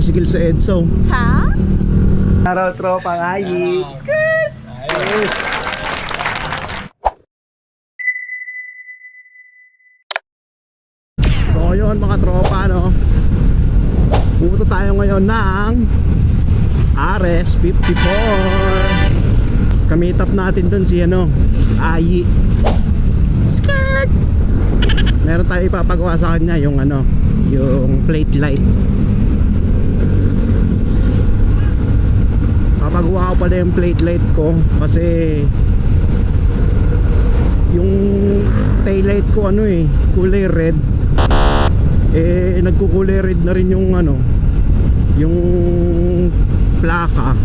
Tricycle sa EDSA. Ha? Araw tropa ngayi. Skirt! Ayos! So yun mga tropa, no? Pupunta tayo ngayon ng RS54. Kamitap natin dun si Ayi. Skirt! Meron tayo ipapagawa sa kanya yung yung plate light. Papagawa ko pala yung plate light ko kasi yung tail light ko kulay red. Nagkukulay red na rin yung yung plaka.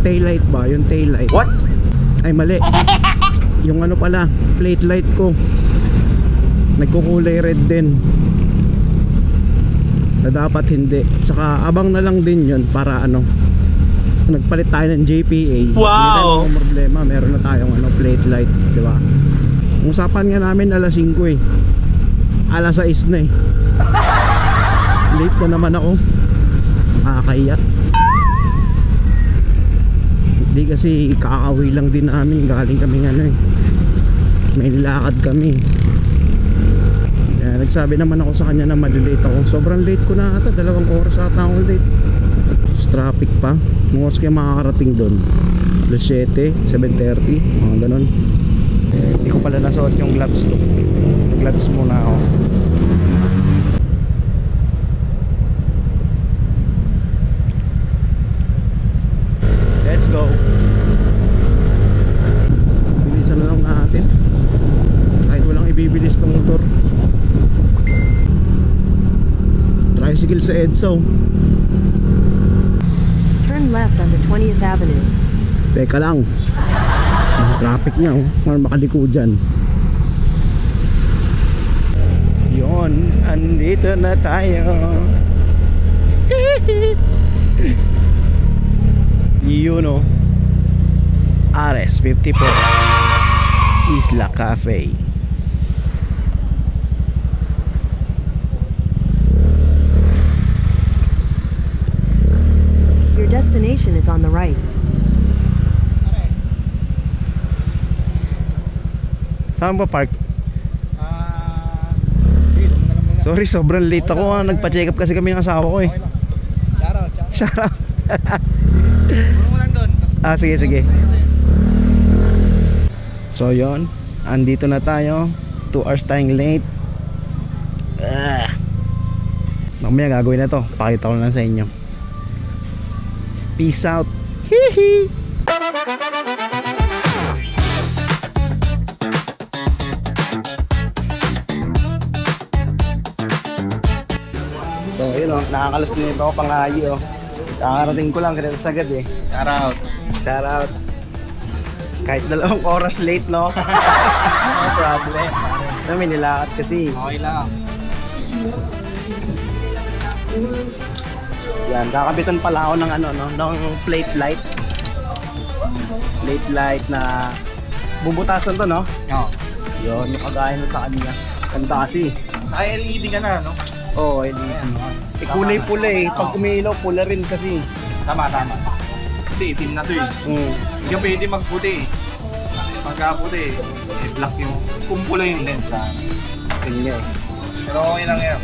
Tail light ba? Yung tail light. What? Ay mali. Yung pala, plate light ko nagkukulay red din. Na dapat hindi. Saka abang na lang din yun para nagpalit tayo ng JPA. Wow! Hindi na problema, meron na tayong plate light, di ba? Ang usapan nga namin alas 5 alas 6 na late na naman ako. Nakakaiyak. Hindi kasi kakauwi lang din namin. Galing kami may nilakad kami. Nagsabi naman ako sa kanya na malilate ako. Sobrang late ko na ata, 2 oras ata ako late. Traffic pa. Mga oras kaya makakarating doon? Alas 7, 7:30, mga ganun. Hindi ko pala nasuot yung gloves ko. Nag-gloves muna ako. Let's go. Bilisan na lang natin. Kahit walang ibibilis tong motor. Tricycle sa EDSA. Turn left onto 20th Avenue. Teka lang. Traffic niya makaliko dyan. Yon, andito na tayo. Yun RS54 Isla Cafe. Your destination is on the right. Saan ba park? Sorry, sobrang late ako. Nagpa-check up kasi kami ng asawa ko Shout out. Sige. So yon, andito na tayo. 2 hours tayong late. Mamaya gagawin na to. Pakita ko lang sa inyo. Peace out. Hihi. So yun nakakalas na ito ako pangayi Kakarating ko lang kanina sagad Shout out. Kahit 2 oras late no problem. May nilakad kasi. Okay lang. Yan, kakabitan pala ako ng ng plate light. Plate light na bubutasan to no? Oo. Yun, kagaya na sa kanya. Ganda kasi. Ay, LED ka na, no? Oo, LED. Kulay pula pag umiilaw pula rin kasi. Tama. Kasi itim na to Hindi ka pwede magputi. Pagka-puti, black yung kumpula yung lens Kanya Pero okay lang yan.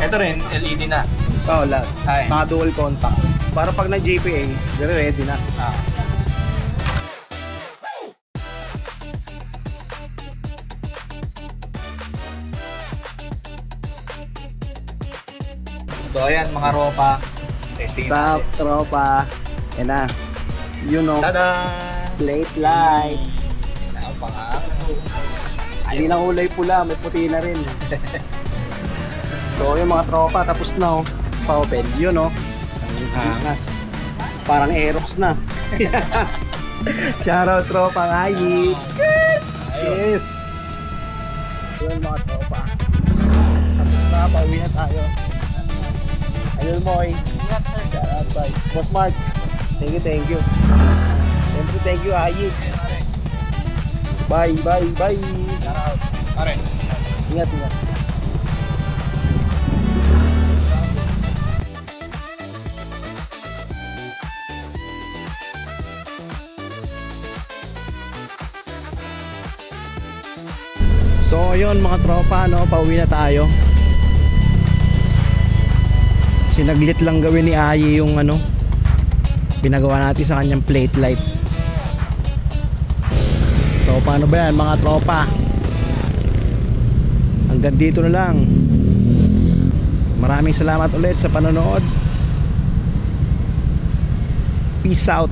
Ito rin, LED na. Oo, lahat. Ay. Naka-dual contact. Para pag na-JPA, ready na. So ayan mga ropa, testing Stop, tropa. Yan na. Tada! Plate light. Napakangas. Hindi na kulay pula, may puti na rin. So yung mga tropa, tapos na pa-open. Yun ang angas. Parang Aerox na. Shoutout tropa ngayi. Yes. Yun mga tropa. Tapos na, pauwi na tayo. Ayun mo Shoutout bye. Boss Mark. Thank you. Thank you Ayi. Bye. Pare. Ingat. So ayun mga tropa, no, pauwi na tayo. Sinaglit lang gawin ni Ayi yung ano, pinagawa natin sa kanyang plate light. So paano ba yan mga tropa? Hanggang dito na lang. Maraming salamat ulit sa panonood. Peace out.